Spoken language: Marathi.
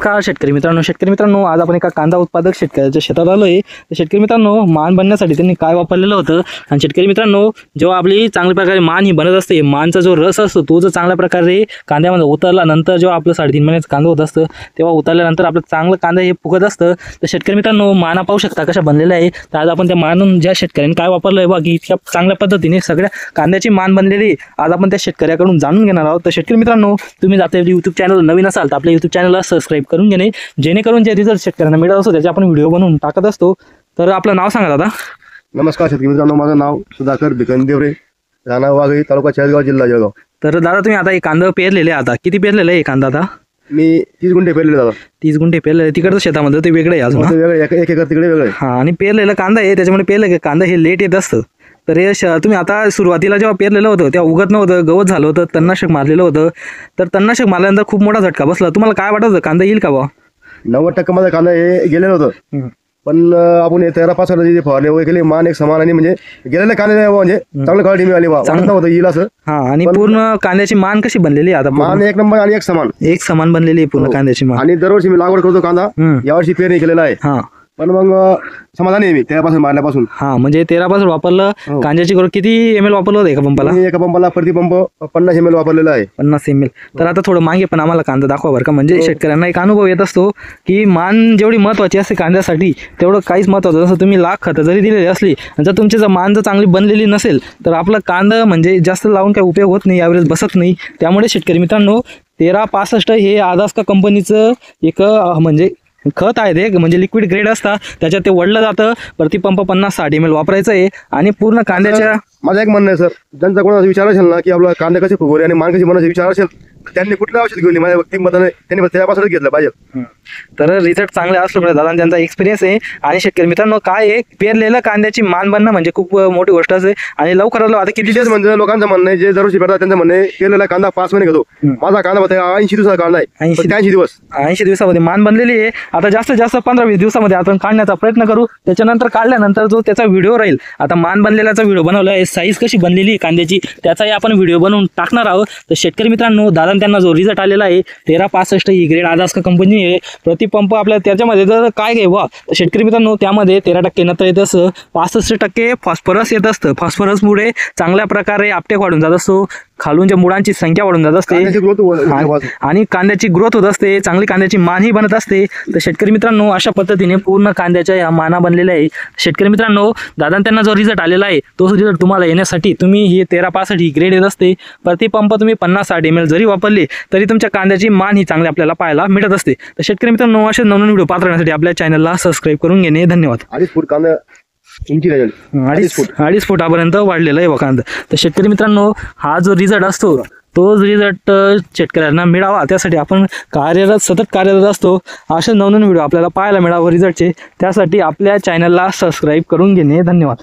नमस्कार शेतकरी मित्रांनो, आज आपण एका कांदा उत्पादक शेतकऱ्याच्या शेतात आलोय। शेतकरी मित्रांनो, मान बनण्यासाठी त्यांनी काय वापरलेलं होतं आणि शेतकरी मित्रांनो, जेव्हा आपली चांगल्या प्रकारे मान ही बनत असते, मानचा जो रस असतो तो जर चांगल्या प्रकारे कांद्यामध्ये उतरल्यानंतर जेव्हा आपलं 3.5 महिन्याचं कांदा होत असतं तेव्हा उतरल्यानंतर आपलं चांगलं कांदा हे फुगत असतं। तर शेतकरी मित्रांनो, माना पाहू शकता कशा बनलेल्या आहे। तर आज आपण त्या मानून ज्या शेतकऱ्यांनी काय वापरलंय बघ, इतक्या चांगल्या पद्धतीने सगळ्या कांद्याची मान बनलेली आज आपण त्या शेतकऱ्याकडून जाणून घेणार आहोत। तर शेतकरी मित्रांनो, तुम्ही जाता YouTube चॅनल नवीन असाल तर आपल्या YouTube चॅनलला सबस्क्राइब करून घेणे, जेणेकरून जे रिझल्ट शेतकऱ्यांना मिळत असतो त्याचे आपण व्हिडिओ बनवून टाकत असतो। तर आपलं नाव सांगा दादा। नमस्कार शेतकरी मित्रांनो, माझं नाव सुधाकर भिकन देवरे, राणा वाघळी, तालुका चाळीसगाव, जिल्हा जळगाव। तर दादा तुम्ही आता हे कांदा पेरलेले आता किती पेरलेले आहे कांदा आता? मी 30 गुंठे पेरलेले दादा। 30 गुंठे पेरलेले, तिकडचं शेतामध्ये ते वेगळे आहे अजून ना? वेगळे एक एकर तिकडे वेगळे। हां, आणि पेरलेला कांदा आहे त्याच्यामुळे पेरले कांदा हे लेट येत असतं। तर हे तुम्ही आता सुरुवातीला जेव्हा पेरलेलं होतं तेव्हा उगत नव्हतं, गवत झालं होतं, तणनाशक मारलेलं होतं। तर तणनाशक मारल्यानंतर खूप मोठा झटका बसला, तुम्हाला काय वाटत होतं कांदा येईल का बा? 90% माझा कांदा हे गेलेलं होतं, पण आपण 13-5 जे फवारले वगैरे केले, मान एक समान आणि म्हणजे गेलेले कांदे म्हणजे चांगली क्वालिटी मिळाली बा, चांगलं होतं येईल असं। हां, आणि पूर्ण कांद्याची मान कशी बनलेली आता? मान एक नंबर आणि एक समान बनलेली आहे पूर्ण कांद्याची मान। आणि दरवर्षी मी लागवड करतो कांदा, यावर्षी पेरणी केलेला आहे। हां, पण मग समाधानी आहे मी त्यापासून मारल्यापासून। हां, म्हणजे 13 पासून वापरलं। कांद्याची ग्रोथ किती ml वापरलं होतं एका पंपाला? एका पंपाला प्रति पंप 50 ml वापरलेला आहे। 50 ml। तर आता थोडं मागे पण आम्हाला कांदा दाखवा बरं का, म्हणजे शेतकऱ्यांना एक अनुभव येत असतो की मान जेवढी महत्त्वाची असते कांद्यासाठी तेवढं काहीच महत्त्वाचं नसतं। तुम्ही लाख खतं जरी दिलेली असली, जर तुमची जर मान जर चांगली बनलेली नसेल तर आपला कांदा म्हणजे जास्त लावून काही उपयोग होत नाही, यावेळेस बसत नाही। त्यामुळे शेतकरी मित्रांनो, 1365 हे आदास्का कंपनीचं एक म्हणजे खत आहे, ते म्हणजे लिक्विड ग्रेड असतात, त्याच्यात ते वडलं जातं। प्रतिपंप 50-60 ml वापरायचं आहे आणि पूर्ण कांद्याच्या माझं एक म्हणणं आहे सर, ज्यांचा कोणाचा विचार असेल ना की आपला कांदे कसे फुगवले आणि मान कशी बनायचे विचार असेल, त्यांनी कुठलं औषध घेऊन माझ्या व्यक्तिमताने त्यांनी त्यापासूनच घेतलं पाहिजे। तर रिझल्ट चांगले असल्यामुळे दादा त्यांचा एक्सपिरियन्स आहे। आणि शेतकरी मित्रांनो, काय आहे, पेरलेलं कांद्याची मान बनणं म्हणजे खूप मोठी गोष्ट असते। आणि लवकरात आता किती दिवस म्हणजे लोकांचं म्हणणं आहे, जे दरवर्षी पेरतात त्यांचं म्हणणं आहे पेरलेला कांदा 5 महिने घेतो, माझा कांदा 80 दिवसाचा कांदा आहे, 80 दिवस 80 दिवसामध्ये मान बनलेली आहे। आता जास्तीत जास्त 15-20 दिवसामध्ये आपण काढण्याचा प्रयत्न करू, त्याच्यानंतर काढल्यानंतर जो त्याचा व्हिडिओ राहील, आता मान बनलेल्याचा व्हिडिओ बनवला आहे, साईज कशी बनलेली आहे कांद्याची त्याचाही आपण व्हिडिओ बनवून टाकणार आहोत। तर शेतकरी मित्रांनो, दादा त्यांना जो रिझल्ट आलेला आहे 1365 ही ग्रेड आदास्का कंपनी आहे। प्रतिपंप आपल्या त्याच्यामध्ये जर काय घ्यावा तर शेतकरी मित्रांनो, त्यामध्ये 13% नत्र येत असतं, 65% फॉस्फरस येत असतं। फॉस्फरसमुळे चांगल्या प्रकारे आपटेक वाढून जात असतो, खालूनच्या मुळांची संख्या वाढून जात असते आणि कांद्याची ग्रोथ होत असते, चांगली कांद्याची मानही बनत असते। तर शेतकरी मित्रांनो, अशा पद्धतीने पूर्ण कांद्याच्या या माना बनलेल्या आहे। शेतकरी मित्रांनो, दादा त्यांना जो रिझल्ट आलेला आहे तो रिझल्ट तुम्हाला येण्यासाठी तुम्ही ही 1365 ही ग्रेड येत असते, प्रतिपंप तुम्ही 50-60 ml जरी वापरले तरी तुमच्या कांद्याची मान ही चांगली आपल्याला पाहायला मिळत असते। तर शेतकरी मित्रांनो, असे नवीन व्हिडिओ पाहत राहण्यासाठी आपल्या चॅनलला सबस्क्राइब करून घेणे, धन्यवाद। 2.5 फूट कांदा इंची राहील, 2.5 फुटापर्यंत वाढलेला आहे कांदा। तर शेतकरी मित्रांनो, हा जो रिझल्ट असतो तो रिझल्ट शेतकऱ्यांना मिळावा त्यासाठी आपण सतत कार्यरत असतो। असे नवीन व्हिडिओ आपल्याला पाहायला मिळावं रिझल्टचे, त्यासाठी आपल्या चॅनलला सबस्क्राइब करून घेणे, धन्यवाद।